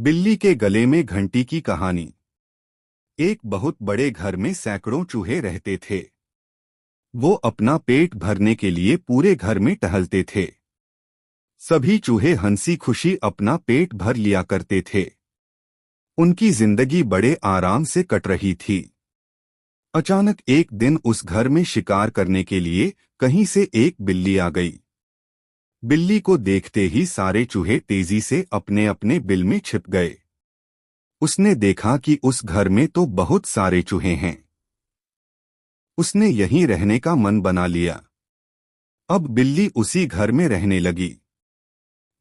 बिल्ली के गले में घंटी की कहानी। एक बहुत बड़े घर में सैकड़ों चूहे रहते थे। वो अपना पेट भरने के लिए पूरे घर में टहलते थे। सभी चूहे हंसी खुशी अपना पेट भर लिया करते थे। उनकी जिंदगी बड़े आराम से कट रही थी। अचानक एक दिन उस घर में शिकार करने के लिए कहीं से एक बिल्ली आ गई। बिल्ली को देखते ही सारे चूहे तेजी से अपने अपने बिल में छिप गए। उसने देखा कि उस घर में तो बहुत सारे चूहे हैं। उसने यहीं रहने का मन बना लिया। अब बिल्ली उसी घर में रहने लगी।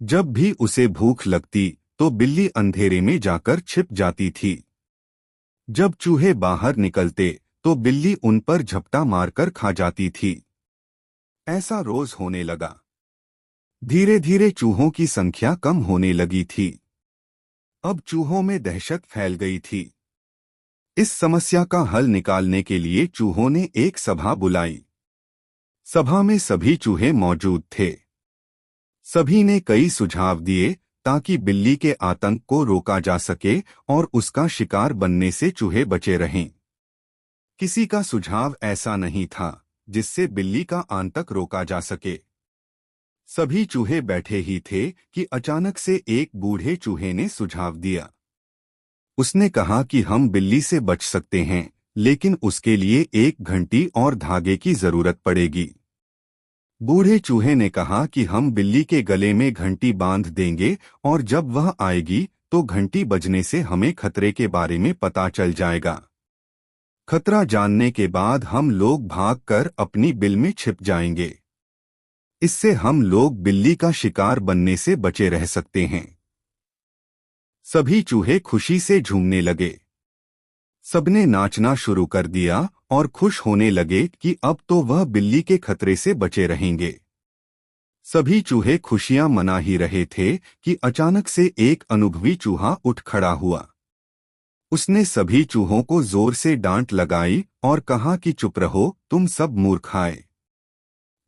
जब भी उसे भूख लगती तो बिल्ली अंधेरे में जाकर छिप जाती थी। जब चूहे बाहर निकलते तो बिल्ली उन पर झपटा मारकर खा जाती थी। ऐसा रोज होने लगा। धीरे धीरे चूहों की संख्या कम होने लगी थी। अब चूहों में दहशत फैल गई थी। इस समस्या का हल निकालने के लिए चूहों ने एक सभा बुलाई। सभा में सभी चूहे मौजूद थे। सभी ने कई सुझाव दिए ताकि बिल्ली के आतंक को रोका जा सके और उसका शिकार बनने से चूहे बचे रहें। किसी का सुझाव ऐसा नहीं था जिससे बिल्ली का आतंक रोका जा सके। सभी चूहे बैठे ही थे कि अचानक से एक बूढ़े चूहे ने सुझाव दिया। उसने कहा कि हम बिल्ली से बच सकते हैं, लेकिन उसके लिए एक घंटी और धागे की जरूरत पड़ेगी। बूढ़े चूहे ने कहा कि हम बिल्ली के गले में घंटी बांध देंगे और जब वह आएगी तो घंटी बजने से हमें खतरे के बारे में पता चल जाएगा। खतरा जानने के बाद हम लोग भागकर अपनी बिल में छिप जाएंगे। इससे हम लोग बिल्ली का शिकार बनने से बचे रह सकते हैं। सभी चूहे खुशी से झूमने लगे। सबने नाचना शुरू कर दिया और खुश होने लगे कि अब तो वह बिल्ली के खतरे से बचे रहेंगे। सभी चूहे खुशियां मना ही रहे थे कि अचानक से एक अनुभवी चूहा उठ खड़ा हुआ। उसने सभी चूहों को जोर से डांट लगाई और कहा कि चुप रहो, तुम सब मूर्ख आए।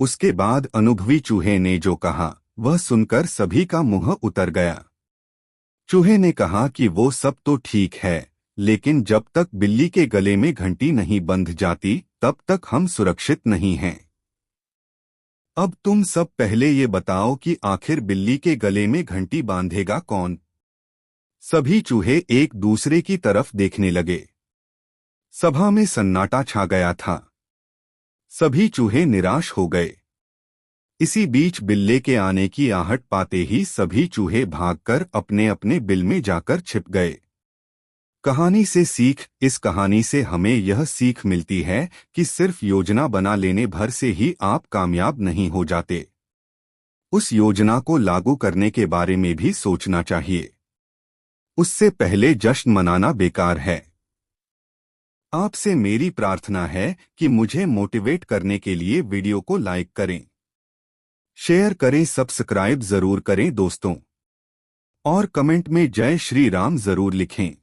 उसके बाद अनुभवी चूहे ने जो कहा वह सुनकर सभी का मुंह उतर गया। चूहे ने कहा कि वो सब तो ठीक है, लेकिन जब तक बिल्ली के गले में घंटी नहीं बंध जाती तब तक हम सुरक्षित नहीं हैं। अब तुम सब पहले ये बताओ कि आखिर बिल्ली के गले में घंटी बांधेगा कौन? सभी चूहे एक दूसरे की तरफ देखने लगे। सभा में सन्नाटा छा गया था। सभी चूहे निराश हो गए। इसी बीच बिल्ले के आने की आहट पाते ही सभी चूहे भागकर अपने अपने बिल में जाकर छिप गए। कहानी से सीख। इस कहानी से हमें यह सीख मिलती है कि सिर्फ योजना बना लेने भर से ही आप कामयाब नहीं हो जाते। उस योजना को लागू करने के बारे में भी सोचना चाहिए। उससे पहले जश्न मनाना बेकार है। आपसे मेरी प्रार्थना है कि मुझे मोटिवेट करने के लिए वीडियो को लाइक करें, शेयर करें, सब्सक्राइब जरूर करें दोस्तों, और कमेंट में जय श्री राम जरूर लिखें।